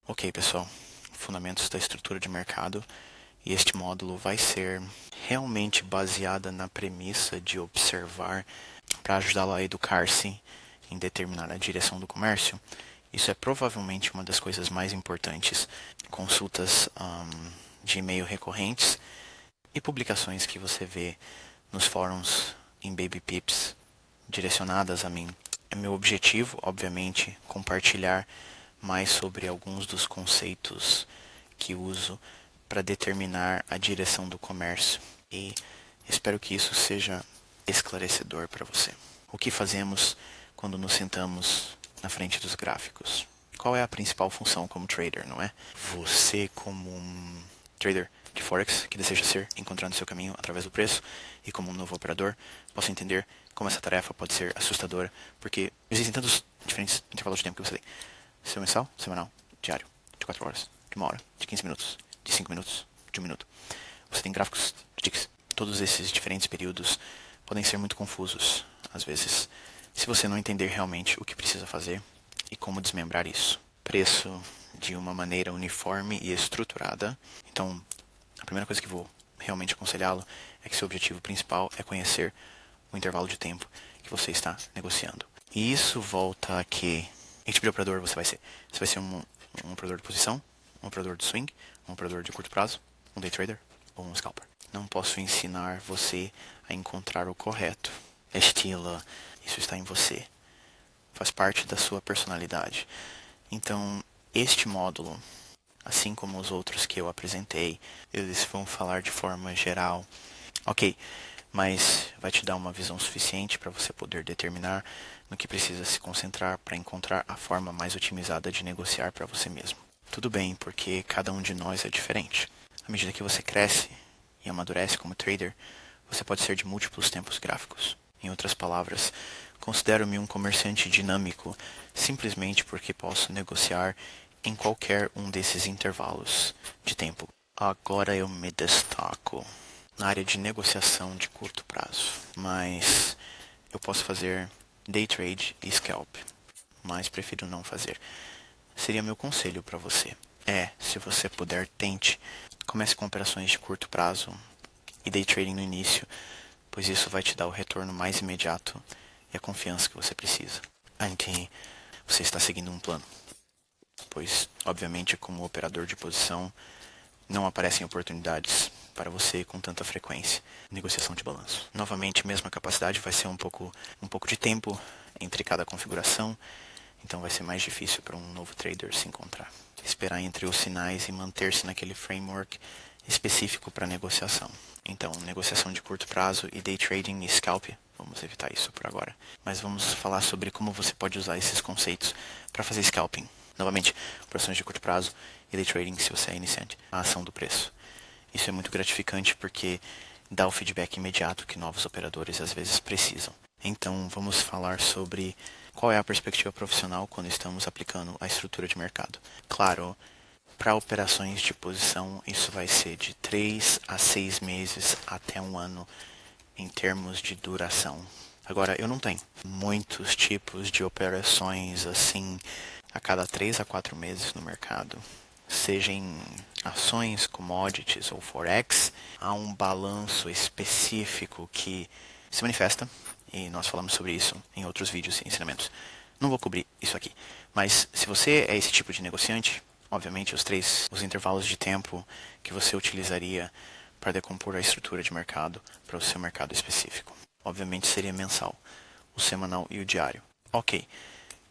Ok, pessoal, fundamentos da estrutura de mercado, e este módulo vai ser realmente baseada na premissa de observar para ajudá-lo a educar-se em determinar a direção do comércio. Isso é provavelmente uma das coisas mais importantes. Consultas de e-mail recorrentes e publicações que você vê nos fóruns em Baby Pips direcionadas a mim. É meu objetivo, obviamente, compartilhar mais sobre alguns dos conceitos que uso para determinar a direção do comércio e espero que isso seja esclarecedor para você. O que fazemos quando nos sentamos na frente dos gráficos? Qual é a principal função como trader, não é? Você, como um trader de Forex que deseja ser, encontrando seu caminho através do preço, e como um novo operador, posso entender como essa tarefa pode ser assustadora, porque existem tantos diferentes intervalos de tempo que você tem. Seu mensal, semanal, diário, de 4 horas, de 1 hora, de 15 minutos, de 5 minutos, de 1 minuto. Você tem gráficos de ticks. Todos esses diferentes períodos podem ser muito confusos, às vezes, se você não entender realmente o que precisa fazer e como desmembrar isso. Preço de uma maneira uniforme e estruturada. Então, a primeira coisa que vou realmente aconselhá-lo é que seu objetivo principal é conhecer o intervalo de tempo que você está negociando. E isso volta a que tipo de operador você vai ser. Você vai ser um operador de posição, um operador de swing, um operador de curto prazo, um day trader ou um scalper. Não posso ensinar você a encontrar o correto. Estilo, isso está em você. Faz parte da sua personalidade. Então, este módulo, assim como os outros que eu apresentei, eles vão falar de forma geral. Ok, mas vai te dar uma visão suficiente para você poder determinar no que precisa se concentrar para encontrar a forma mais otimizada de negociar para você mesmo. Tudo bem, porque cada um de nós é diferente. À medida que você cresce e amadurece como trader, você pode ser de múltiplos tempos gráficos. Em outras palavras, considero-me um comerciante dinâmico simplesmente porque posso negociar em qualquer um desses intervalos de tempo. Agora eu me destaco na área de negociação de curto prazo, mas eu posso fazer day trade e scalp, mas prefiro não fazer. Seria meu conselho para você. Se você puder, tente. Comece com operações de curto prazo e day trading no início, pois isso vai te dar o retorno mais imediato e a confiança que você precisa. Aqui você está seguindo um plano, pois, obviamente, como operador de posição, não aparecem oportunidades para você com tanta frequência. Negociação de balanço. Novamente, mesma capacidade, vai ser um pouco de tempo entre cada configuração, então vai ser mais difícil para um novo trader se encontrar. Esperar entre os sinais e manter-se naquele framework específico para negociação. Então, negociação de curto prazo e day trading e scalp, vamos evitar isso por agora. Mas vamos falar sobre como você pode usar esses conceitos para fazer scalping. Novamente, operações de curto prazo e day trading se você é iniciante. A ação do preço. Isso é muito gratificante porque dá o feedback imediato que novos operadores às vezes precisam. Então, vamos falar sobre qual é a perspectiva profissional quando estamos aplicando a estrutura de mercado. Claro, para operações de posição, isso vai ser de 3 a 6 meses até um ano em termos de duração. Agora, eu não tenho muitos tipos de operações assim a cada 3 a 4 meses no mercado. Seja em ações, commodities ou forex, há um balanço específico que se manifesta, e nós falamos sobre isso em outros vídeos e ensinamentos. Não vou cobrir isso aqui, mas se você é esse tipo de negociante, obviamente os intervalos de tempo que você utilizaria para decompor a estrutura de mercado para o seu mercado específico. Obviamente seria mensal, o semanal e o diário. Ok,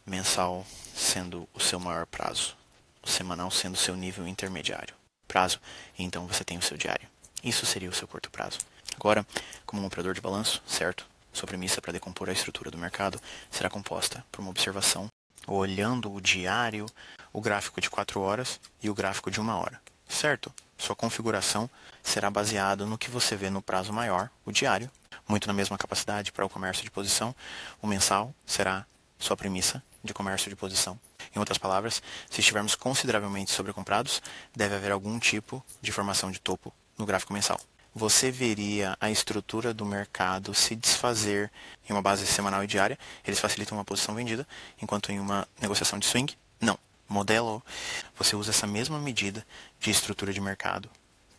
mensal sendo o seu maior prazo, o semanal sendo o seu nível intermediário. Prazo, e então você tem o seu diário. Isso seria o seu curto prazo. Agora, como um operador de balanço, certo? Sua premissa para decompor a estrutura do mercado será composta por uma observação, olhando o diário, o gráfico de 4 horas e o gráfico de 1 hora. Certo? Sua configuração será baseada no que você vê no prazo maior, o diário, muito na mesma capacidade para o comércio de posição. O mensal será sua premissa de comércio de posição. Em outras palavras, se estivermos consideravelmente sobrecomprados, deve haver algum tipo de formação de topo no gráfico mensal. Você veria a estrutura do mercado se desfazer em uma base semanal e diária. Eles facilitam uma posição vendida, enquanto em uma negociação de swing, não. modelo, você usa essa mesma medida de estrutura de mercado,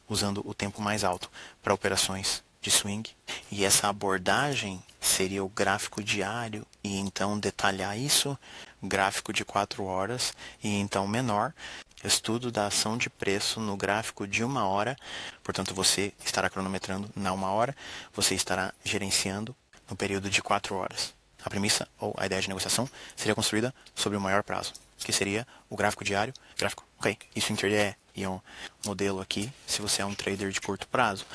usando o tempo mais alto para operações de swing. E essa abordagem seria o gráfico diário e então detalhar isso, gráfico de 4 horas e então menor, estudo da ação de preço no gráfico de 1 hora. Portanto, você estará cronometrando na 1 hora, você estará gerenciando no período de 4 horas. A premissa ou a ideia de negociação seria construída sobre o maior prazo, que seria o gráfico diário. Gráfico, ok, isso em teoria é um modelo aqui, se você é um trader de curto prazo.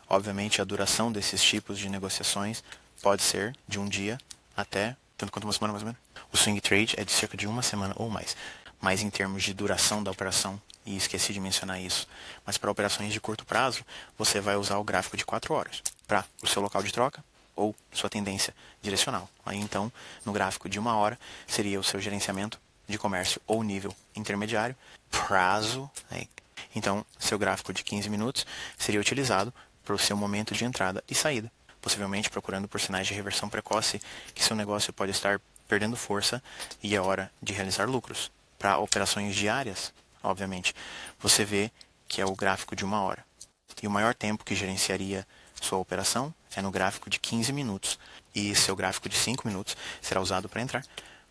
Obviamente, a duração desses tipos de negociações pode ser de um dia até, tanto quanto uma semana mais ou menos. O swing trade é de cerca de uma semana ou mais. Mas em termos de duração da operação, e esqueci de mencionar isso, mas para operações de curto prazo, você vai usar o gráfico de 4 horas para o seu local de troca ou sua tendência direcional. Aí então, no gráfico de 1 hora, seria o seu gerenciamento de comércio ou nível intermediário, prazo. Então, seu gráfico de 15 minutos seria utilizado para o seu momento de entrada e saída, possivelmente procurando por sinais de reversão precoce que seu negócio pode estar perdendo força e é hora de realizar lucros. Para operações diárias, obviamente, você vê que é o gráfico de 1 hora. E o maior tempo que gerenciaria sua operação é no gráfico de 15 minutos. E seu gráfico de 5 minutos será usado para entrar.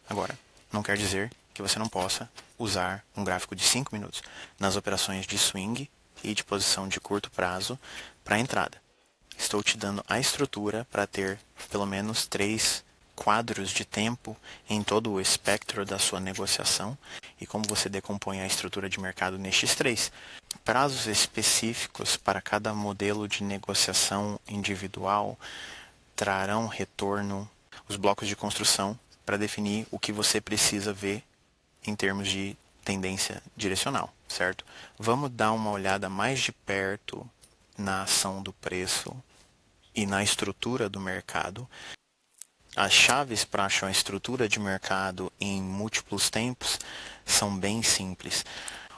Agora, não quer dizer que você não possa usar um gráfico de 5 minutos nas operações de swing e de posição de curto prazo para entrada. Estou te dando a estrutura para ter pelo menos 3 quadros de tempo em todo o espectro da sua negociação e como você decompõe a estrutura de mercado nestes 3. Prazos específicos para cada modelo de negociação individual trarão retorno, os blocos de construção, para definir o que você precisa ver em termos de tendência direcional, certo? Vamos dar uma olhada mais de perto na ação do preço e na estrutura do mercado. As chaves para achar a estrutura de mercado em múltiplos tempos são bem simples.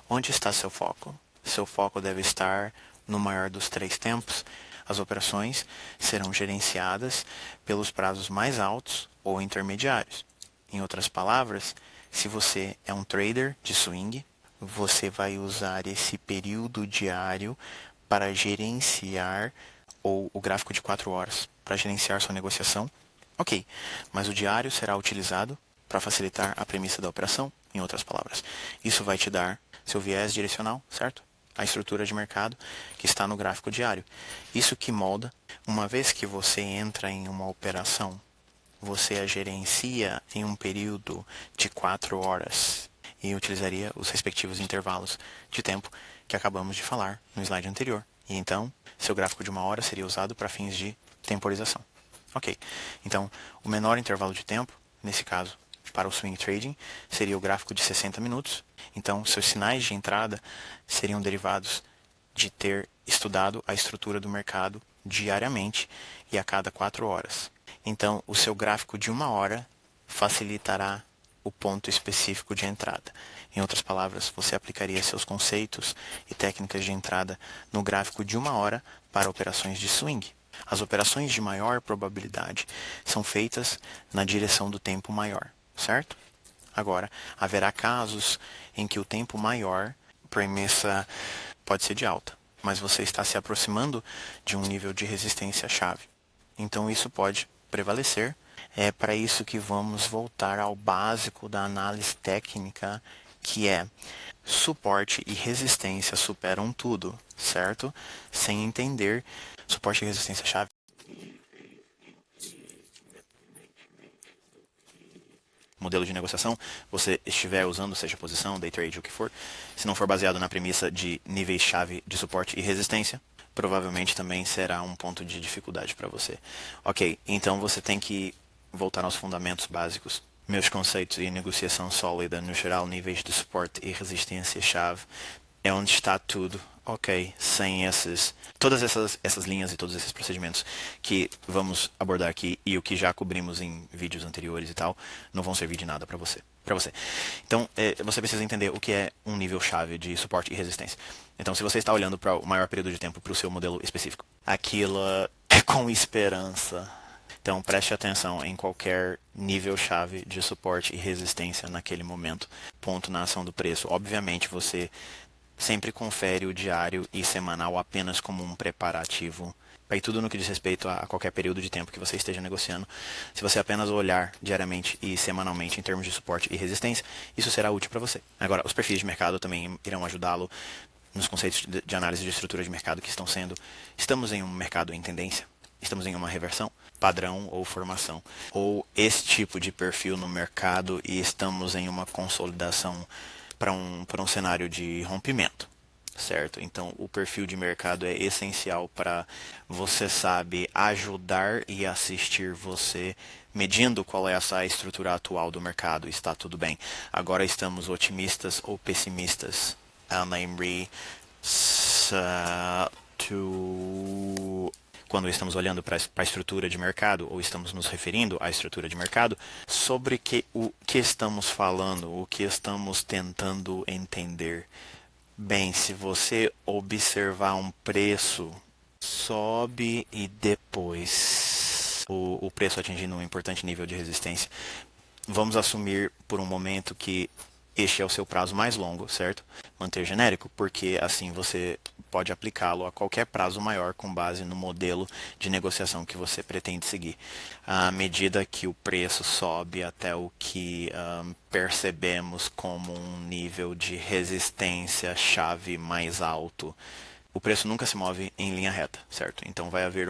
Onde está seu foco? Seu foco deve estar no maior dos 3 tempos. As operações serão gerenciadas pelos prazos mais altos ou intermediários. Em outras palavras, se você é um trader de swing, você vai usar esse período diário para gerenciar, ou o gráfico de 4 horas, para gerenciar sua negociação. Ok, mas o diário será utilizado para facilitar a premissa da operação, em outras palavras. Isso vai te dar seu viés direcional, certo? A estrutura de mercado que está no gráfico diário. Isso que molda, uma vez que você entra em uma operação, você a gerencia em um período de 4 horas e utilizaria os respectivos intervalos de tempo que acabamos de falar no slide anterior. E então, seu gráfico de 1 hora seria usado para fins de temporização. Ok, então o menor intervalo de tempo, nesse caso, para o swing trading, seria o gráfico de 60 minutos. Então, seus sinais de entrada seriam derivados de ter estudado a estrutura do mercado diariamente e a cada 4 horas. Então, o seu gráfico de 1 hora facilitará o ponto específico de entrada. Em outras palavras, você aplicaria seus conceitos e técnicas de entrada no gráfico de 1 hora para operações de swing. As operações de maior probabilidade são feitas na direção do tempo maior, certo? Agora, haverá casos em que o tempo maior, premissa pode ser de alta, mas você está se aproximando de um nível de resistência-chave. Então isso pode prevalecer. É para isso que vamos voltar ao básico da análise técnica, que é suporte e resistência superam tudo, certo? Sem entender suporte e resistência-chave. Modelo de negociação, você estiver usando, seja posição, day trade, o que for, se não for baseado na premissa de níveis-chave de suporte e resistência, provavelmente também será um ponto de dificuldade para você. Ok, então você tem que voltar aos fundamentos básicos. Meus conceitos e negociação sólida, no geral, níveis de suporte e resistência-chave, é onde está tudo. Ok, sem todas essas linhas e todos esses procedimentos que vamos abordar aqui e o que já cobrimos em vídeos anteriores e tal, não vão servir de nada para você. Então, você precisa entender o que é um nível-chave de suporte e resistência. Então, se você está olhando para o maior período de tempo para o seu modelo específico, aquilo é com esperança. Então preste atenção em qualquer nível-chave de suporte e resistência naquele momento. Ponto na ação do preço. Obviamente você sempre confere o diário e semanal apenas como um preparativo. Aí tudo no que diz respeito a qualquer período de tempo que você esteja negociando. Se você apenas olhar diariamente e semanalmente em termos de suporte e resistência, isso será útil para você. Agora, os perfis de mercado também irão ajudá-lo nos conceitos de análise de estrutura de mercado que estão sendo. Estamos em um mercado em tendência? Estamos em uma reversão, padrão ou formação? Ou esse tipo de perfil no mercado e estamos em uma consolidação para um cenário de rompimento? Certo? Então, o perfil de mercado é essencial para você sabe ajudar e assistir você medindo qual é essa estrutura atual do mercado. Está tudo bem. Agora estamos otimistas ou pessimistas? Namely, quando estamos olhando para a estrutura de mercado ou estamos nos referindo à estrutura de mercado, sobre o que estamos falando, o que estamos tentando entender. Bem, se você observar um preço, sobe e depois o preço atingindo um importante nível de resistência, vamos assumir por um momento que este é o seu prazo mais longo, certo? Manter genérico, porque assim você pode aplicá-lo a qualquer prazo maior com base no modelo de negociação que você pretende seguir. À medida que o preço sobe até o que percebemos como um nível de resistência chave mais alto, o preço nunca se move em linha reta, certo? Então vai haver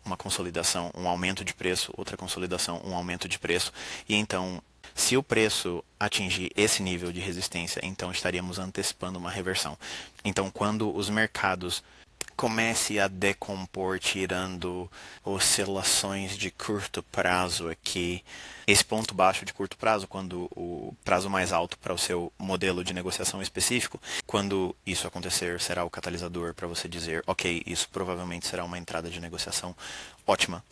uma consolidação, um aumento de preço, outra consolidação, um aumento de preço, e então, se o preço atingir esse nível de resistência, então estaríamos antecipando uma reversão. Então, quando os mercados comecem a decompor, tirando oscilações de curto prazo aqui, esse ponto baixo de curto prazo, quando o prazo mais alto para o seu modelo de negociação específico, quando isso acontecer, será o catalisador para você dizer, ok, isso provavelmente será uma entrada de negociação ótima,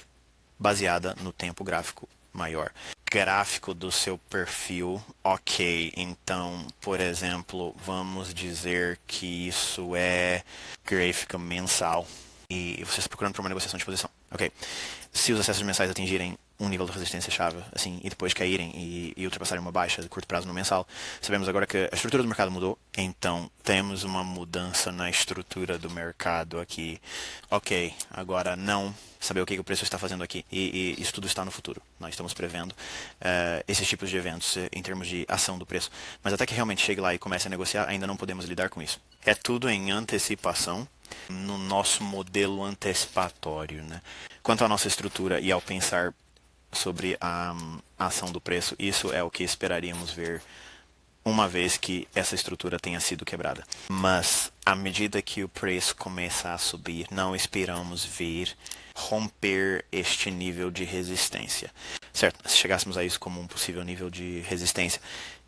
baseada no tempo gráfico maior. Gráfico do seu perfil, ok, então, por exemplo, vamos dizer que isso é gráfico mensal e você está procurando por uma negociação de posição, ok. Se os acessos mensais atingirem um nível de resistência chave, assim, e depois caírem e ultrapassarem uma baixa de curto prazo no mensal, sabemos agora que a estrutura do mercado mudou, então temos uma mudança na estrutura do mercado aqui. Ok, agora não saber o que o preço está fazendo aqui, e isso tudo está no futuro. Nós estamos prevendo esses tipos de eventos em termos de ação do preço, mas até que realmente chegue lá e comece a negociar, ainda não podemos lidar com isso. É tudo em antecipação, no nosso modelo antecipatório, né? Quanto à nossa estrutura e ao pensar sobre a ação do preço, isso é o que esperaríamos ver uma vez que essa estrutura tenha sido quebrada. Mas, à medida que o preço começa a subir, não esperamos ver romper este nível de resistência. Certo, se chegássemos a isso como um possível nível de resistência,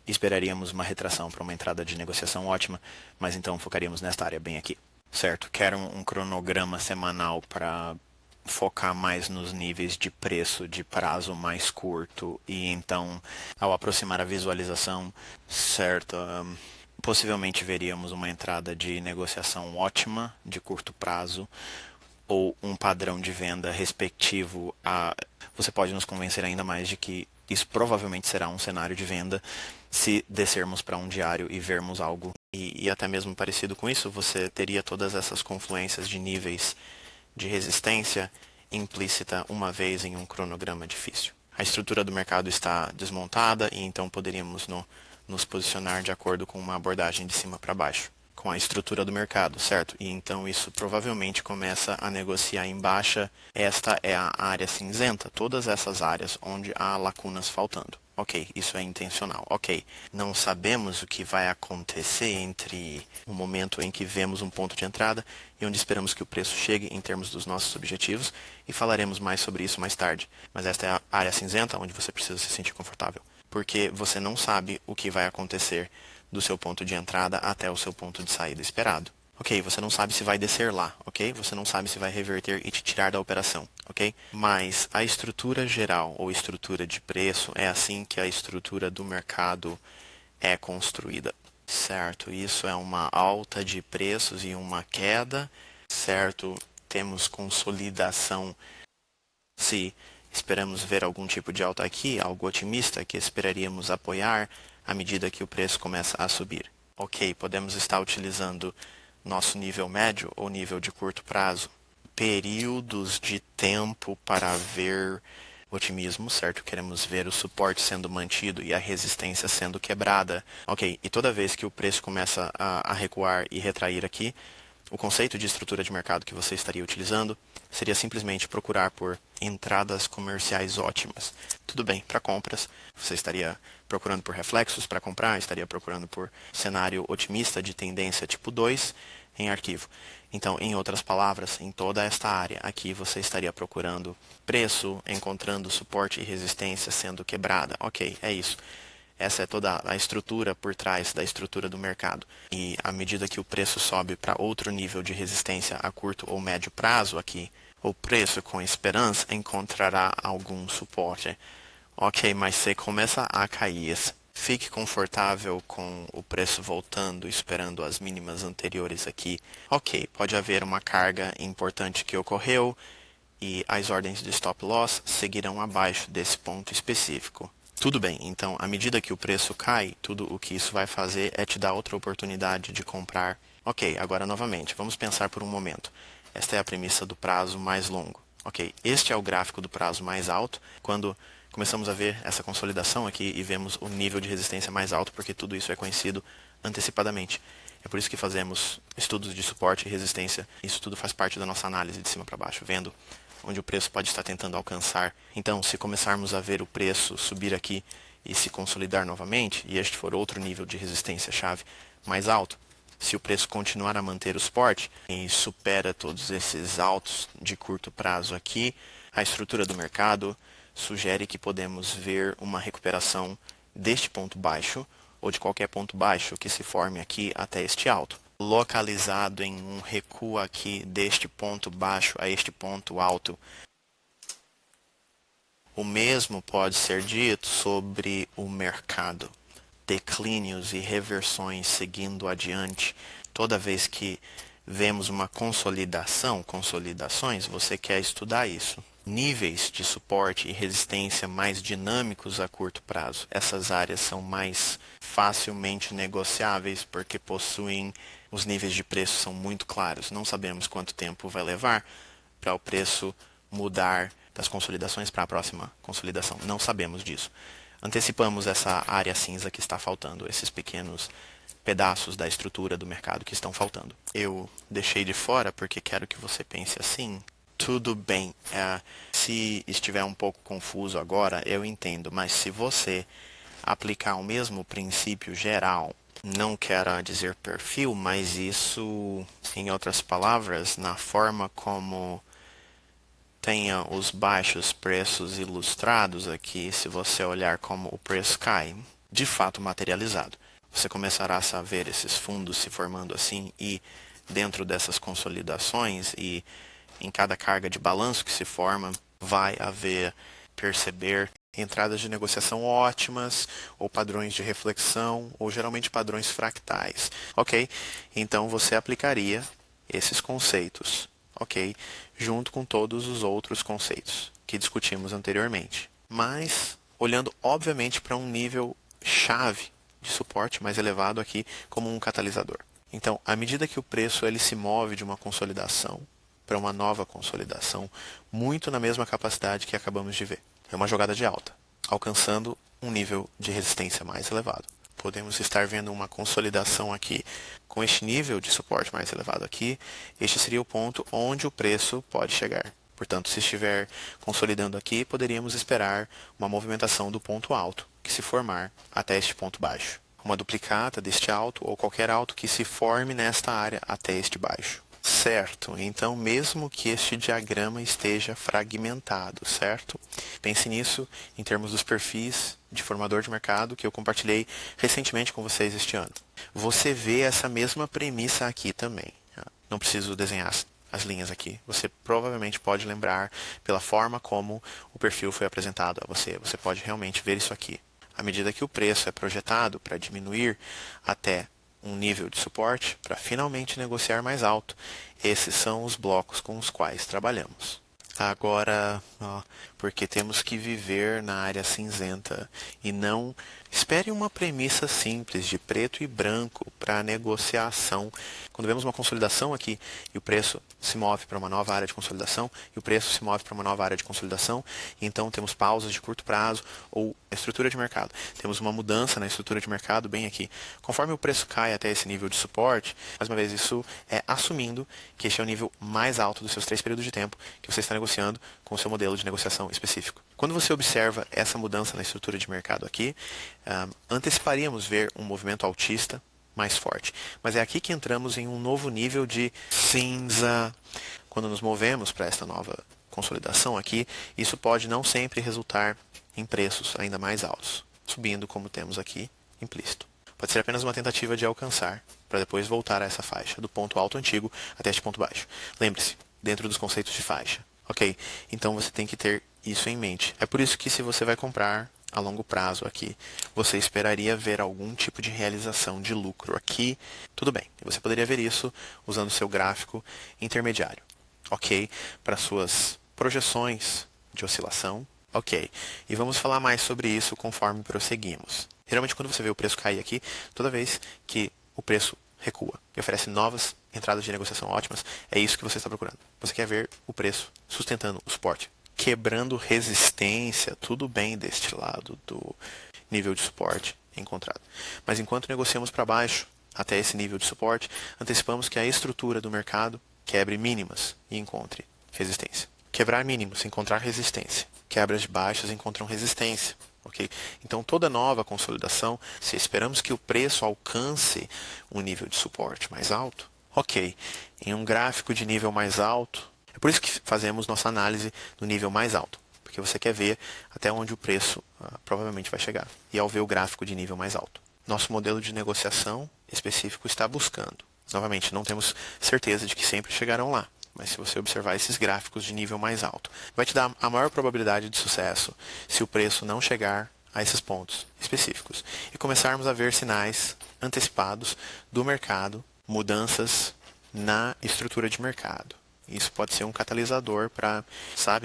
esperaríamos uma retração para uma entrada de negociação ótima, mas então focaríamos nesta área bem aqui. Certo, quero um cronograma semanal para focar mais nos níveis de preço de prazo mais curto e então ao aproximar a visualização, certo, possivelmente veríamos uma entrada de negociação ótima de curto prazo ou um padrão de venda respectivo a... Você pode nos convencer ainda mais de que isso provavelmente será um cenário de venda se descermos para um diário e vermos algo. E até mesmo parecido com isso, você teria todas essas confluências de níveis de resistência implícita uma vez em um cronograma difícil. A estrutura do mercado está desmontada e então poderíamos nos posicionar de acordo com uma abordagem de cima para baixo, com a estrutura do mercado, certo? E então isso provavelmente começa a negociar em baixa. Esta é a área cinzenta, todas essas áreas onde há lacunas faltando. Ok, isso é intencional. Ok, não sabemos o que vai acontecer entre o momento em que vemos um ponto de entrada e onde esperamos que o preço chegue em termos dos nossos objetivos, e falaremos mais sobre isso mais tarde. Mas esta é a área cinzenta onde você precisa se sentir confortável, porque você não sabe o que vai acontecer do seu ponto de entrada até o seu ponto de saída esperado. Ok, você não sabe se vai descer lá, ok? Você não sabe se vai reverter e te tirar da operação, ok? Mas a estrutura geral ou estrutura de preço é assim que a estrutura do mercado é construída, certo? Isso é uma alta de preços e uma queda, certo? Temos consolidação Se esperamos ver algum tipo de alta aqui, algo otimista que esperaríamos apoiar à medida que o preço começa a subir. Ok, podemos estar utilizando nosso nível médio ou nível de curto prazo. Períodos de tempo para ver otimismo, certo? Queremos ver o suporte sendo mantido e a resistência sendo quebrada. Ok, e toda vez que o preço começa a recuar e retrair aqui, o conceito de estrutura de mercado que você estaria utilizando seria simplesmente procurar por entradas comerciais ótimas. Tudo bem, para compras, você estaria procurando por reflexos para comprar, estaria procurando por cenário otimista de tendência tipo 2 em arquivo. Então, em outras palavras, em toda esta área aqui você estaria procurando preço, encontrando suporte e resistência sendo quebrada. Ok, é isso. Essa é toda a estrutura por trás da estrutura do mercado. E à medida que o preço sobe para outro nível de resistência a curto ou médio prazo aqui, o preço com esperança encontrará algum suporte. Ok, mas se começa a cair, fique confortável com o preço voltando, esperando as mínimas anteriores aqui. Ok, pode haver uma carga importante que ocorreu e as ordens de stop loss seguirão abaixo desse ponto específico. Tudo bem, então, à medida que o preço cai, tudo o que isso vai fazer é te dar outra oportunidade de comprar. Ok, agora novamente, vamos pensar por um momento. Esta é a premissa do prazo mais longo. Ok, este é o gráfico do prazo mais alto, quando começamos a ver essa consolidação aqui e vemos o nível de resistência mais alto, porque tudo isso é conhecido antecipadamente. É por isso que fazemos estudos de suporte e resistência. Isso tudo faz parte da nossa análise de cima para baixo, vendo onde o preço pode estar tentando alcançar. Então, se começarmos a ver o preço subir aqui e se consolidar novamente, e este for outro nível de resistência-chave mais alto, se o preço continuar a manter o suporte e supera todos esses altos de curto prazo aqui, a estrutura do mercado sugere que podemos ver uma recuperação deste ponto baixo ou de qualquer ponto baixo que se forme aqui até este alto, localizado em um recuo aqui deste ponto baixo a este ponto alto. O mesmo pode ser dito sobre o mercado. Declínios e reversões seguindo adiante. Toda vez que vemos uma consolidações, você quer estudar isso. Níveis de suporte e resistência mais dinâmicos a curto prazo. Essas áreas são mais facilmente negociáveis porque possuem os níveis de preço são muito claros. Não sabemos quanto tempo vai levar para o preço mudar das consolidações para a próxima consolidação. Não sabemos disso. Antecipamos essa área cinza que está faltando, esses pequenos pedaços da estrutura do mercado que estão faltando. Eu deixei de fora porque quero que você pense assim. Tudo bem, se estiver um pouco confuso agora, eu entendo, mas se você aplicar o mesmo princípio geral, não quero dizer perfil, mas isso, em outras palavras, na forma como tenha os baixos preços ilustrados aqui, se você olhar como o preço cai, de fato materializado. Você começará a ver esses fundos se formando assim e dentro dessas consolidações e em cada carga de balanço que se forma, vai perceber entradas de negociação ótimas, ou padrões de reflexão, ou geralmente padrões fractais. Ok? Então você aplicaria esses conceitos, ok? Junto com todos os outros conceitos que discutimos anteriormente. Mas olhando obviamente para um nível chave de suporte mais elevado aqui como um catalisador. Então, à medida que o preço ele se move de uma consolidação para uma nova consolidação, muito na mesma capacidade que acabamos de ver. É uma jogada de alta, alcançando um nível de resistência mais elevado. Podemos estar vendo uma consolidação aqui com este nível de suporte mais elevado aqui. Este seria o ponto onde o preço pode chegar. Portanto, se estiver consolidando aqui, poderíamos esperar uma movimentação do ponto alto que se formar até este ponto baixo. Uma duplicata deste alto ou qualquer alto que se forme nesta área até este baixo. Certo, então mesmo que este diagrama esteja fragmentado, certo? Pense nisso em termos dos perfis de formador de mercado que eu compartilhei recentemente com vocês este ano. Você vê essa mesma premissa aqui também. Não preciso desenhar as linhas aqui. Você provavelmente pode lembrar pela forma como o perfil foi apresentado a você. Você pode realmente ver isso aqui. À medida que o preço é projetado para diminuir até um nível de suporte para finalmente negociar mais alto. Esses são os blocos com os quais trabalhamos. Agora, ó, porque temos que viver na área cinzenta e não espere uma premissa simples de preto e branco para negociação. Quando vemos uma consolidação aqui e o preço se move para uma nova área de consolidação e o preço se move para uma nova área de consolidação, então temos pausas de curto prazo ou estrutura de mercado. Temos uma mudança na estrutura de mercado bem aqui. Conforme o preço cai até esse nível de suporte, mais uma vez isso é assumindo que este é o nível mais alto dos seus 3 períodos de tempo que você está negociando com o seu modelo de negociação específico. Quando você observa essa mudança na estrutura de mercado aqui, anteciparíamos ver um movimento altista mais forte. Mas é aqui que entramos em um novo nível de cinza. Quando nos movemos para esta nova consolidação aqui, isso pode não sempre resultar em preços ainda mais altos, subindo como temos aqui implícito. Pode ser apenas uma tentativa de alcançar, para depois voltar a essa faixa, do ponto alto antigo até este ponto baixo. Lembre-se, dentro dos conceitos de faixa. Ok, então você tem que ter isso em mente. É por isso que se você vai comprar a longo prazo aqui, você esperaria ver algum tipo de realização de lucro aqui. Tudo bem, você poderia ver isso usando o seu gráfico intermediário. Ok, para suas projeções de oscilação. Ok, e vamos falar mais sobre isso conforme prosseguimos. Geralmente quando você vê o preço cair aqui, toda vez que o preço recua e oferece novas entradas de negociação ótimas, é isso que você está procurando. Você quer ver o preço sustentando o suporte, quebrando resistência, tudo bem deste lado do nível de suporte encontrado. Mas enquanto negociamos para baixo, até esse nível de suporte, antecipamos que a estrutura do mercado quebre mínimas e encontre resistência. Quebrar mínimos, encontrar resistência. Quebras de baixas encontram resistência. Okay? Então, toda nova consolidação, se esperamos que o preço alcance um nível de suporte mais alto, ok, em um gráfico de nível mais alto, é por isso que fazemos nossa análise do nível mais alto, porque você quer ver até onde o preço provavelmente vai chegar, e ao ver o gráfico de nível mais alto. Nosso modelo de negociação específico está buscando. Novamente, não temos certeza de que sempre chegarão lá, mas se você observar esses gráficos de nível mais alto, vai te dar a maior probabilidade de sucesso se o preço não chegar a esses pontos específicos e começarmos a ver sinais antecipados do mercado, mudanças na estrutura de mercado. Isso pode ser um catalisador para,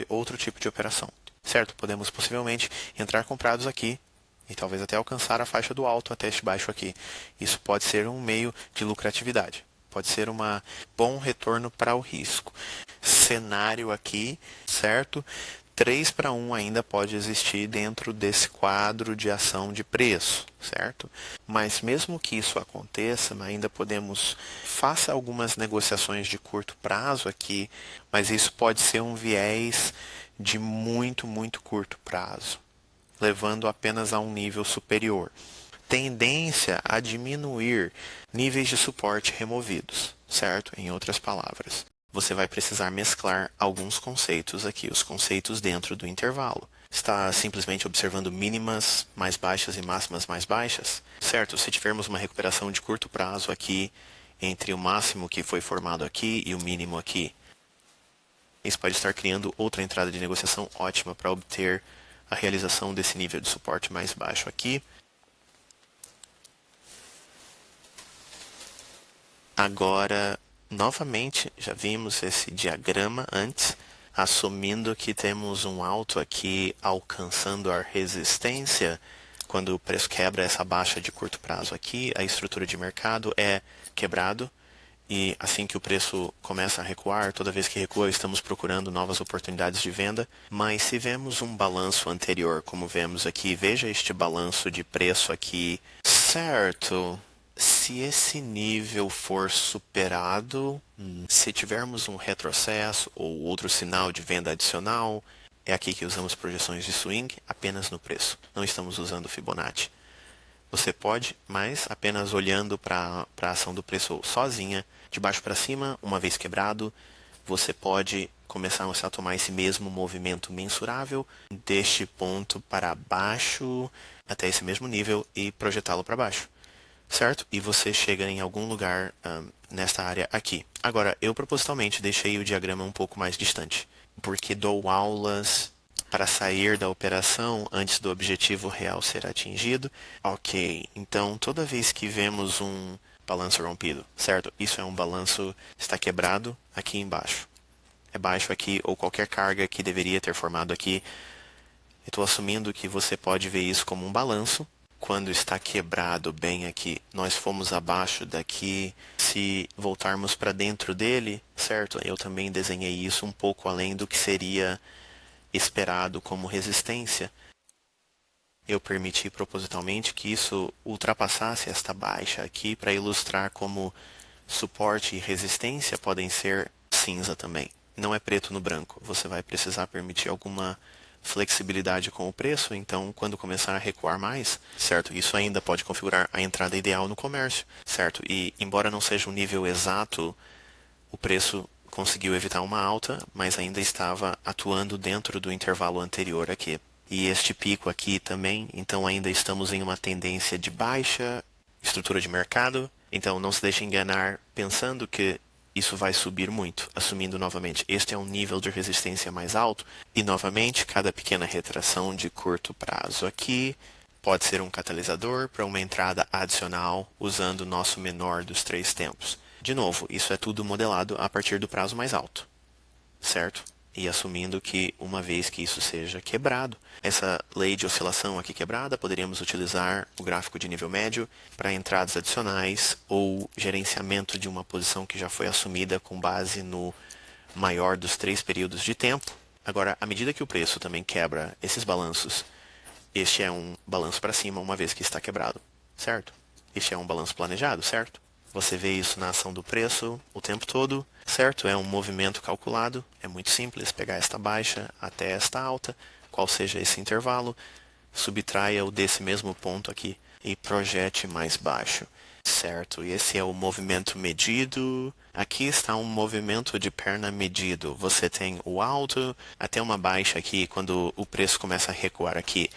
outro tipo de operação. Certo? Podemos possivelmente entrar comprados aqui e talvez até alcançar a faixa do alto até este baixo aqui. Isso pode ser um meio de lucratividade. Pode ser um bom retorno para o risco. Cenário aqui, certo? 3-1 ainda pode existir dentro desse quadro de ação de preço, certo? Mas mesmo que isso aconteça, ainda podemos faça algumas negociações de curto prazo aqui, mas isso pode ser um viés de muito, muito curto prazo, levando apenas a um nível superior. Tendência a diminuir níveis de suporte removidos, certo? Em outras palavras, você vai precisar mesclar alguns conceitos aqui, os conceitos dentro do intervalo. Está simplesmente observando mínimas mais baixas e máximas mais baixas, certo? Se tivermos uma recuperação de curto prazo aqui, entre o máximo que foi formado aqui e o mínimo aqui, isso pode estar criando outra entrada de negociação ótima para obter a realização desse nível de suporte mais baixo aqui. Agora, novamente, já vimos esse diagrama antes, assumindo que temos um alto aqui alcançando a resistência. Quando o preço quebra essa baixa de curto prazo aqui, a estrutura de mercado é quebrado. E assim que o preço começa a recuar, toda vez que recua, estamos procurando novas oportunidades de venda. Mas se vemos um balanço anterior, como vemos aqui, veja este balanço de preço aqui, certo? Se esse nível for superado, se tivermos um retrocesso ou outro sinal de venda adicional, é aqui que usamos projeções de swing apenas no preço. Não estamos usando Fibonacci. Você pode, mas apenas olhando para a ação do preço sozinha, de baixo para cima, uma vez quebrado, você pode começar a tomar esse mesmo movimento mensurável deste ponto para baixo até esse mesmo nível e projetá-lo para baixo. Certo? E você chega em algum lugar nesta área aqui. Agora, eu propositalmente deixei o diagrama um pouco mais distante, porque dou aulas para sair da operação antes do objetivo real ser atingido. Ok, então toda vez que vemos um balanço rompido, certo? Isso é um balanço está quebrado aqui embaixo. é baixo aqui, ou qualquer carga que deveria ter formado aqui. Eu estou assumindo que você pode ver isso como um balanço. Quando está quebrado bem aqui, nós fomos abaixo daqui. Se voltarmos para dentro dele, certo? Eu também desenhei isso um pouco além do que seria esperado como resistência. Eu permiti propositalmente que isso ultrapassasse esta baixa aqui para ilustrar como suporte e resistência podem ser cinza também. Não é preto no branco. Você vai precisar permitir alguma flexibilidade com o preço, então quando começar a recuar mais, certo? Isso ainda pode configurar a entrada ideal no comércio, certo? E embora não seja um nível exato, o preço conseguiu evitar uma alta, mas ainda estava atuando dentro do intervalo anterior aqui. E este pico aqui também, então ainda estamos em uma tendência de baixa, estrutura de mercado. Então não se deixe enganar pensando que isso vai subir muito, assumindo novamente, este é um nível de resistência mais alto. E novamente, cada pequena retração de curto prazo aqui pode ser um catalisador para uma entrada adicional usando o nosso menor dos 3 tempos. De novo, isso é tudo modelado a partir do prazo mais alto, certo? E assumindo que uma vez que isso seja quebrado, essa lei de oscilação aqui quebrada, poderíamos utilizar o gráfico de nível médio para entradas adicionais ou gerenciamento de uma posição que já foi assumida com base no maior dos 3 períodos de tempo. Agora, à medida que o preço também quebra esses balanços, este é um balanço para cima uma vez que está quebrado, certo? Este é um balanço planejado, certo? Você vê isso na ação do preço o tempo todo, certo? É um movimento calculado, é muito simples pegar esta baixa até esta alta, qual seja esse intervalo, subtraia-o desse mesmo ponto aqui e projete mais baixo, certo? E esse é o movimento medido. Aqui está um movimento de perna medido. Você tem o alto até uma baixa aqui, quando o preço começa a recuar aqui.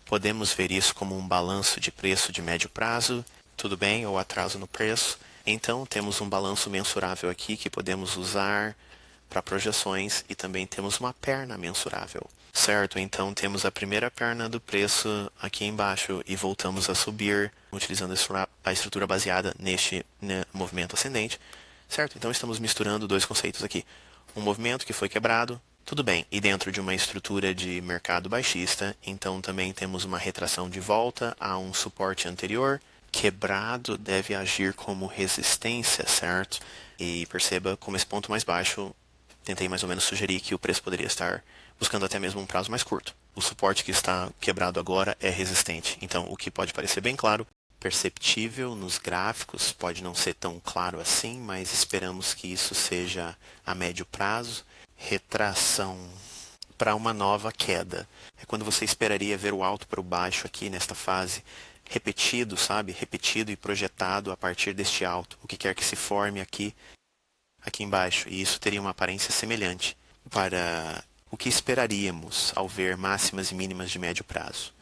Podemos ver isso como um balanço de preço de médio prazo, tudo bem, ou atraso no preço. Então, temos um balanço mensurável aqui que podemos usar para projeções e também temos uma perna mensurável, certo? Então, temos a primeira perna do preço aqui embaixo e voltamos a subir utilizando a estrutura baseada neste movimento ascendente, certo? Então, estamos misturando dois conceitos aqui. Um movimento que foi quebrado, tudo bem, e dentro de uma estrutura de mercado baixista, então também temos uma retração de volta a um suporte anterior. Quebrado deve agir como resistência, certo? E perceba como esse ponto mais baixo, tentei mais ou menos sugerir que o preço poderia estar buscando até mesmo um prazo mais curto. O suporte que está quebrado agora é resistente, então o que pode parecer bem claro, perceptível nos gráficos, pode não ser tão claro assim, mas esperamos que isso seja a médio prazo. Retração para uma nova queda. É quando você esperaria ver o alto para o baixo aqui nesta fase, repetido, sabe? Repetido e projetado a partir deste alto, o que quer que se forme aqui embaixo. E isso teria uma aparência semelhante para o que esperaríamos ao ver máximas e mínimas de médio prazo.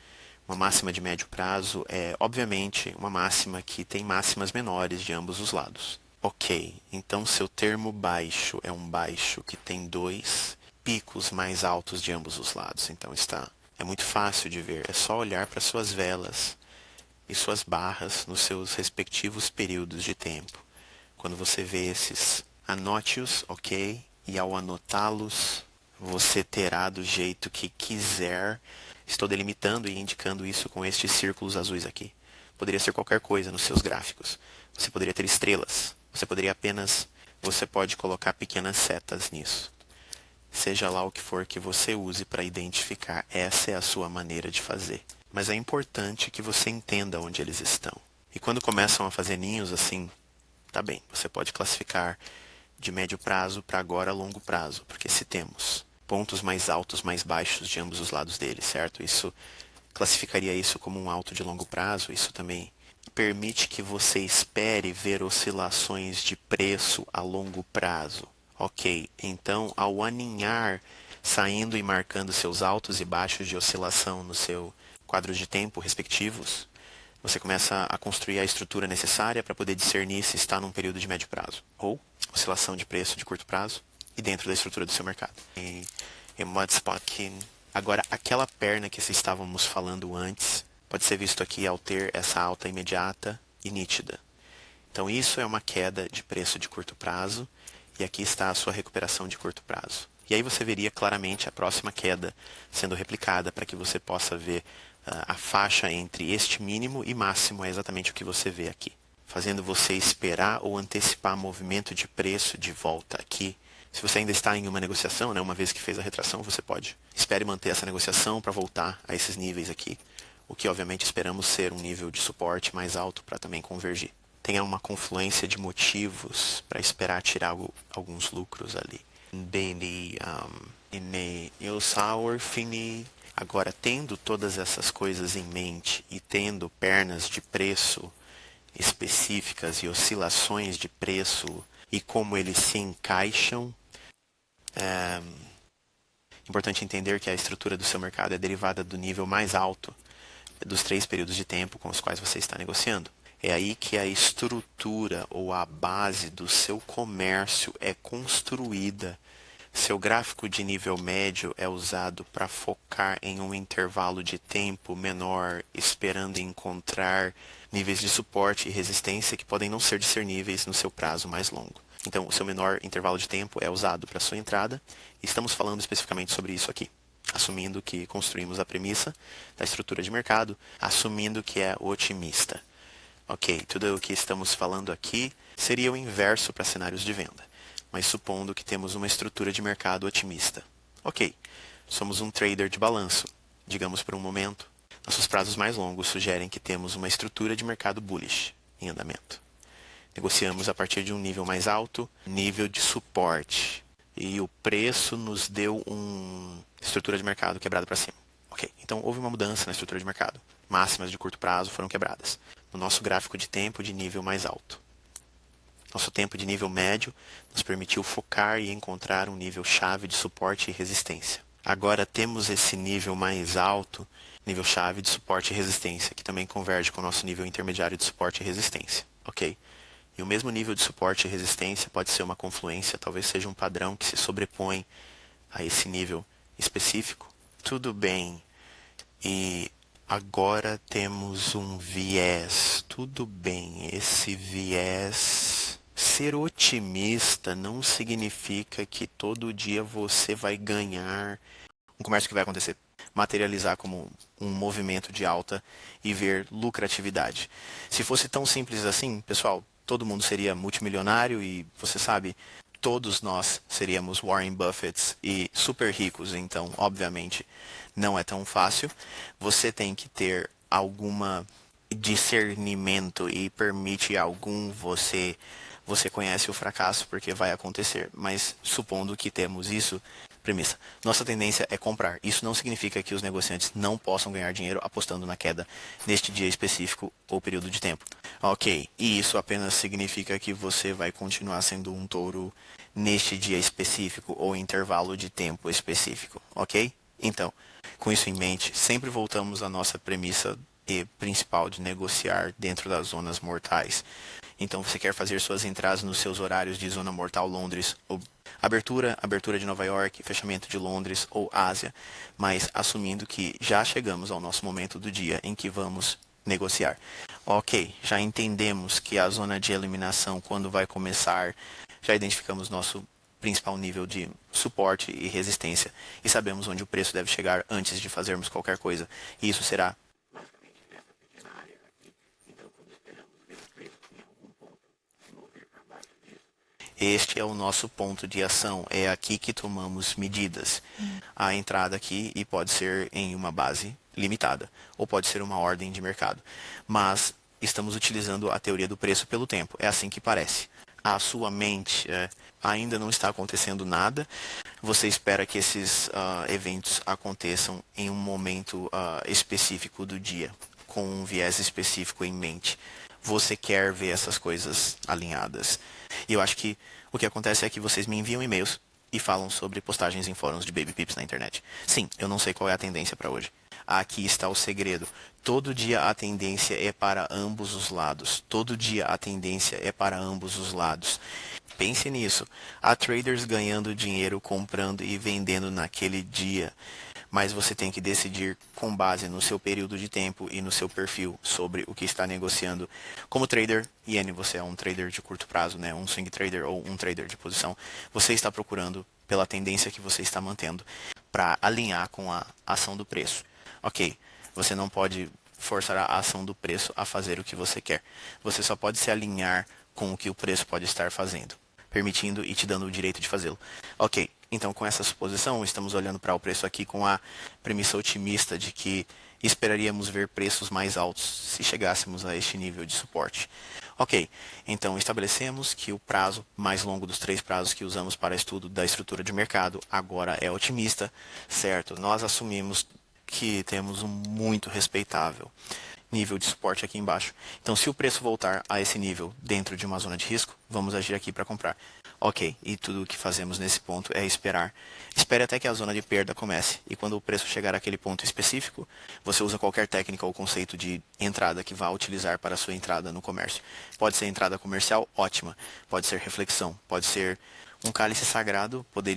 Uma máxima de médio prazo é, obviamente, uma máxima que tem máximas menores de ambos os lados. Ok, então seu termo baixo é um baixo que tem dois picos mais altos de ambos os lados. Então é muito fácil de ver, é só olhar para suas velas e suas barras nos seus respectivos períodos de tempo. Quando você vê esses, anote-os, ok? E ao anotá-los, você terá do jeito que quiser. Estou delimitando e indicando isso com estes círculos azuis aqui. Poderia ser qualquer coisa nos seus gráficos. Você poderia ter estrelas. Você pode colocar pequenas setas nisso. Seja lá o que for que você use para identificar, essa é a sua maneira de fazer. Mas é importante que você entenda onde eles estão. E quando começam a fazer ninhos assim, tá bem, você pode classificar de médio prazo para agora longo prazo, porque se temos pontos mais altos, mais baixos de ambos os lados dele, certo? Isso classificaria isso como um alto de longo prazo, isso também permite que você espere ver oscilações de preço a longo prazo. Ok, então ao aninhar, saindo e marcando seus altos e baixos de oscilação no seu quadro de tempo respectivos, você começa a construir a estrutura necessária para poder discernir se está num período de médio prazo ou oscilação de preço de curto prazo e dentro da estrutura do seu mercado. E Mudspot aqui. Agora, aquela perna que estávamos falando antes pode ser visto aqui ao ter essa alta imediata e nítida. Então, isso é uma queda de preço de curto prazo E aqui está a sua recuperação de curto prazo. E aí você veria claramente a próxima queda sendo replicada para que você possa ver a faixa entre este mínimo e máximo é exatamente o que você vê aqui. Fazendo você esperar ou antecipar movimento de preço de volta aqui. Se você ainda está em uma negociação, né, uma vez que fez a retração, você pode espere manter essa negociação para voltar a esses níveis aqui. O que obviamente esperamos ser um nível de suporte mais alto para também convergir. Tenha uma confluência de motivos para esperar tirar alguns lucros ali. Bem, eu sour fini. Agora, tendo todas essas coisas em mente e tendo pernas de preço específicas e oscilações de preço e como eles se encaixam, é importante entender que a estrutura do seu mercado é derivada do nível mais alto dos 3 períodos de tempo com os quais você está negociando. É aí que a estrutura ou a base do seu comércio é construída. Seu gráfico de nível médio é usado para focar em um intervalo de tempo menor, esperando encontrar níveis de suporte e resistência que podem não ser discerníveis no seu prazo mais longo. Então, o seu menor intervalo de tempo é usado para sua entrada. Estamos falando especificamente sobre isso aqui, assumindo que construímos a premissa da estrutura de mercado, assumindo que é otimista. Ok, tudo o que estamos falando aqui seria o inverso para cenários de venda, mas supondo que temos uma estrutura de mercado otimista. Ok, somos um trader de balanço, digamos por um momento. Nossos prazos mais longos sugerem que temos uma estrutura de mercado bullish em andamento. Negociamos a partir de um nível mais alto, nível de suporte, e o preço nos deu uma estrutura de mercado quebrada para cima. Ok, então houve uma mudança na estrutura de mercado. Máximas de curto prazo foram quebradas no nosso gráfico de tempo de nível mais alto. Nosso tempo de nível médio nos permitiu focar e encontrar um nível chave de suporte e resistência. Agora temos esse nível mais alto, nível chave de suporte e resistência, que também converge com o nosso nível intermediário de suporte e resistência. Ok? E o mesmo nível de suporte e resistência pode ser uma confluência, talvez seja um padrão que se sobrepõe a esse nível específico. Tudo bem. E agora temos um viés. Tudo bem, esse viés. Ser otimista não significa que todo dia você vai ganhar um comércio que vai acontecer. Materializar como um movimento de alta e ver lucratividade. Se fosse tão simples assim, pessoal, todo mundo seria multimilionário e, você sabe, todos nós seríamos Warren Buffett e super ricos. Então, obviamente, não é tão fácil. Você tem que ter alguma discernimento e permite algum você conhece o fracasso porque vai acontecer, mas supondo que temos isso, premissa, nossa tendência é comprar. Isso não significa que os negociantes não possam ganhar dinheiro apostando na queda neste dia específico ou período de tempo. Ok, e isso apenas significa que você vai continuar sendo um touro neste dia específico ou intervalo de tempo específico, ok? Então, com isso em mente, sempre voltamos à nossa premissa principal de negociar dentro das zonas mortais. Então você quer fazer suas entradas nos seus horários de zona mortal Londres, ou abertura de Nova York, fechamento de Londres ou Ásia, mas assumindo que já chegamos ao nosso momento do dia em que vamos negociar. Ok, já entendemos que a zona de eliminação, quando vai começar, já identificamos nosso principal nível de suporte e resistência e sabemos onde o preço deve chegar antes de fazermos qualquer coisa. E isso será este é o nosso ponto de ação, é aqui que tomamos medidas. A entrada aqui e pode ser em uma base limitada, ou pode ser uma ordem de mercado. Mas estamos utilizando a teoria do preço pelo tempo, é assim que parece. A sua mente ainda não está acontecendo nada, você espera que esses eventos aconteçam em um momento específico do dia, com um viés específico em mente. Você quer ver essas coisas alinhadas. E eu acho que o que acontece é que vocês me enviam e-mails e falam sobre postagens em fóruns de Baby Pips na internet. Sim, eu não sei qual é a tendência para hoje. Aqui está o segredo. Todo dia a tendência é para ambos os lados. Todo dia a tendência é para ambos os lados. Pense nisso. Há traders ganhando dinheiro comprando e vendendo naquele dia. mas você tem que decidir com base no seu período de tempo e no seu perfil sobre o que está negociando. Como trader, Iene, você é um trader de curto prazo, né? Um swing trader ou um trader de posição, você está procurando pela tendência que você está mantendo para alinhar com a ação do preço. Ok, você não pode forçar a ação do preço a fazer o que você quer. Você só pode se alinhar com o que o preço pode estar fazendo, permitindo e te dando o direito de fazê-lo. Ok, então com essa suposição, estamos olhando para o preço aqui com a premissa otimista de que esperaríamos ver preços mais altos se chegássemos a este nível de suporte. Ok, então estabelecemos que o prazo mais longo dos 3 prazos que usamos para estudo da estrutura de mercado agora é otimista, certo? Nós assumimos que temos um muito respeitável nível de suporte aqui embaixo. Então, se o preço voltar a esse nível dentro de uma zona de risco, vamos agir aqui para comprar. Ok, e tudo o que fazemos nesse ponto é esperar. Espere até que a zona de perda comece. E quando o preço chegar àquele ponto específico, você usa qualquer técnica ou conceito de entrada que vá utilizar para a sua entrada no comércio. Pode ser entrada comercial, ótima. Pode ser reflexão. Pode ser um cálice sagrado, pode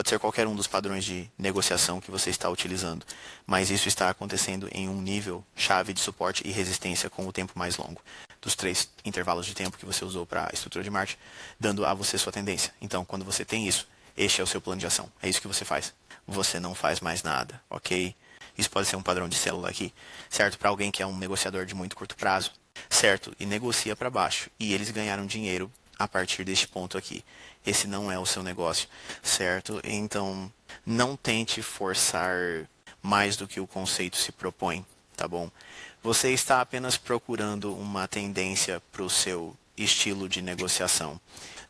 ser qualquer um dos padrões de negociação que você está utilizando, mas isso está acontecendo em um nível chave de suporte e resistência com o tempo mais longo dos 3 intervalos de tempo que você usou para a estrutura de Marte, dando a você sua tendência. Então, quando você tem isso, este é o seu plano de ação. É isso que você faz. Você não faz mais nada, ok? Isso pode ser um padrão de célula aqui, certo? Para alguém que é um negociador de muito curto prazo, certo? E negocia para baixo. E eles ganharam dinheiro a partir deste ponto aqui. Esse não é o seu negócio, certo? Então, não tente forçar mais do que o conceito se propõe, tá bom? Você está apenas procurando uma tendência para o seu estilo de negociação.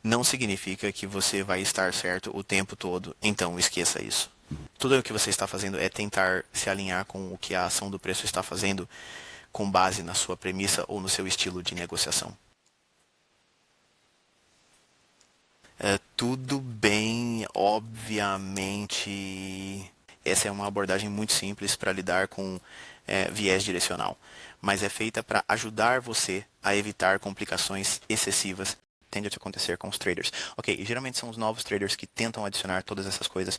Não significa que você vai estar certo o tempo todo, então esqueça isso. Tudo o que você está fazendo é tentar se alinhar com o que a ação do preço está fazendo com base na sua premissa ou no seu estilo de negociação. Tudo bem, obviamente. Essa é uma abordagem muito simples para lidar com viés direcional, mas é feita para ajudar você a evitar complicações excessivas. Tende a acontecer com os traders. Ok, e geralmente são os novos traders que tentam adicionar todas essas coisas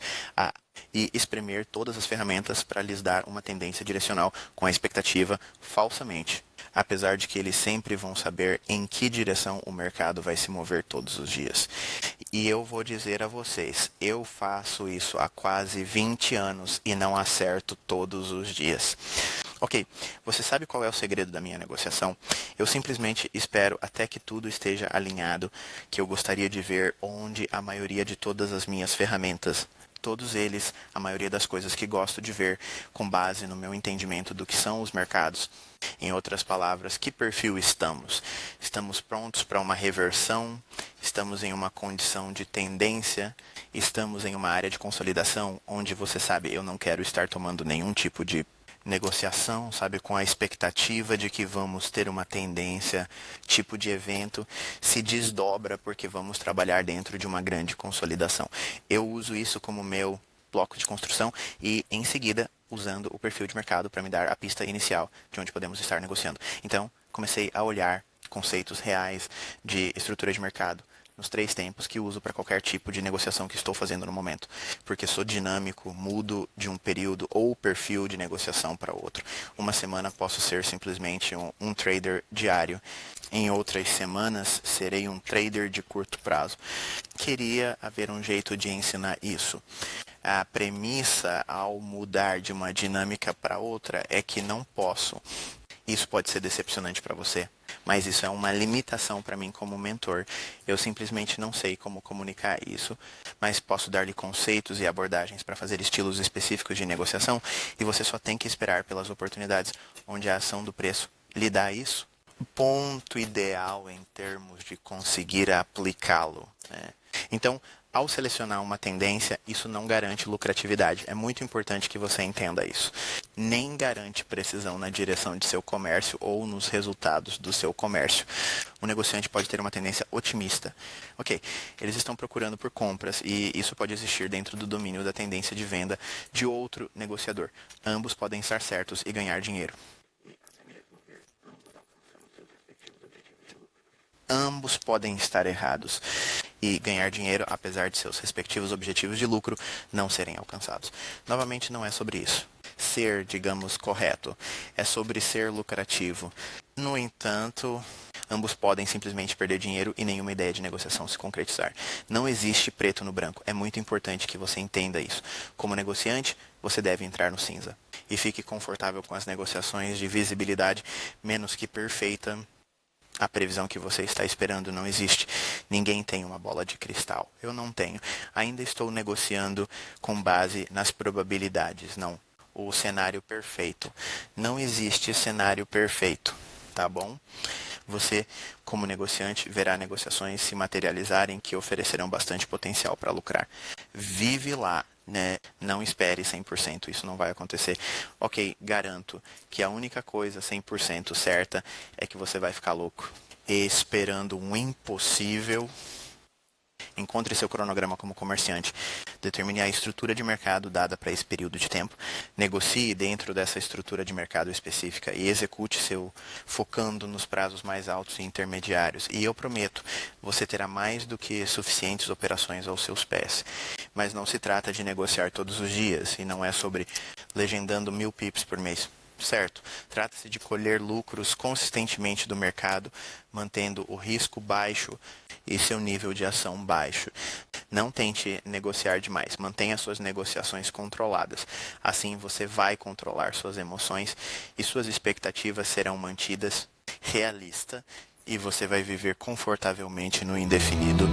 e espremer todas as ferramentas para lhes dar uma tendência direcional com a expectativa falsamente. Apesar de que eles sempre vão saber em que direção o mercado vai se mover todos os dias. E eu vou dizer a vocês, eu faço isso há quase 20 anos e não acerto todos os dias. Ok, você sabe qual é o segredo da minha negociação? Eu simplesmente espero até que tudo esteja alinhado, que eu gostaria de ver onde a maioria de todas as minhas ferramentas, todos eles, a maioria das coisas que gosto de ver com base no meu entendimento do que são os mercados. Em outras palavras, que perfil estamos? Estamos prontos para uma reversão? Estamos em uma condição de tendência? Estamos em uma área de consolidação onde você sabe, eu não quero estar tomando nenhum tipo de negociação, sabe, com a expectativa de que vamos ter uma tendência, tipo de evento, se desdobra porque vamos trabalhar dentro de uma grande consolidação. Eu uso isso como meu bloco de construção e, em seguida, usando o perfil de mercado para me dar a pista inicial de onde podemos estar negociando. Então, comecei a olhar conceitos reais de estrutura de mercado nos 3 tempos que uso para qualquer tipo de negociação que estou fazendo no momento, porque sou dinâmico, mudo de um período ou perfil de negociação para outro. Uma semana posso ser simplesmente um trader diário, em outras semanas serei um trader de curto prazo. Queria haver um jeito de ensinar isso. A premissa ao mudar de uma dinâmica para outra é que não posso. Isso pode ser decepcionante para você, mas isso é uma limitação para mim como mentor. Eu simplesmente não sei como comunicar isso, mas posso dar-lhe conceitos e abordagens para fazer estilos específicos de negociação e você só tem que esperar pelas oportunidades onde a ação do preço lhe dá isso. O ponto ideal em termos de conseguir aplicá-lo, né? Então, ao selecionar uma tendência, isso não garante lucratividade. É muito importante que você entenda isso. Nem garante precisão na direção de seu comércio ou nos resultados do seu comércio. O negociante pode ter uma tendência otimista. Ok, eles estão procurando por compras e isso pode existir dentro do domínio da tendência de venda de outro negociador. Ambos podem estar certos e ganhar dinheiro. Ambos podem estar errados. e ganhar dinheiro, apesar de seus respectivos objetivos de lucro não serem alcançados. Novamente, não é sobre isso. Ser, digamos, correto. É sobre ser lucrativo. No entanto, ambos podem simplesmente perder dinheiro e nenhuma ideia de negociação se concretizar. Não existe preto no branco. É muito importante que você entenda isso. Como negociante, você deve entrar no cinza. E fique confortável com as negociações de visibilidade menos que perfeita. A previsão que você está esperando não existe. Ninguém tem uma bola de cristal. Eu não tenho. Ainda estou negociando com base nas probabilidades, não o cenário perfeito. Não existe cenário perfeito, tá bom? Você, como negociante, verá negociações se materializarem que oferecerão bastante potencial para lucrar. Vive lá, né? Não espere 100%, isso não vai acontecer. Ok, garanto que a única coisa 100% certa é que você vai ficar louco esperando um impossível. Encontre seu cronograma como comerciante. Determine a estrutura de mercado dada para esse período de tempo. Negocie dentro dessa estrutura de mercado específica e execute focando nos prazos mais altos e intermediários. E eu prometo, você terá mais do que suficientes operações aos seus pés. Mas não se trata de negociar todos os dias e não é sobre legendando 1000 pips por mês. Certo, trata-se de colher lucros consistentemente do mercado, mantendo o risco baixo e seu nível de ação baixo. Não tente negociar demais, mantenha suas negociações controladas. Assim você vai controlar suas emoções e suas expectativas serão mantidas realistas e você vai viver confortavelmente no indefinido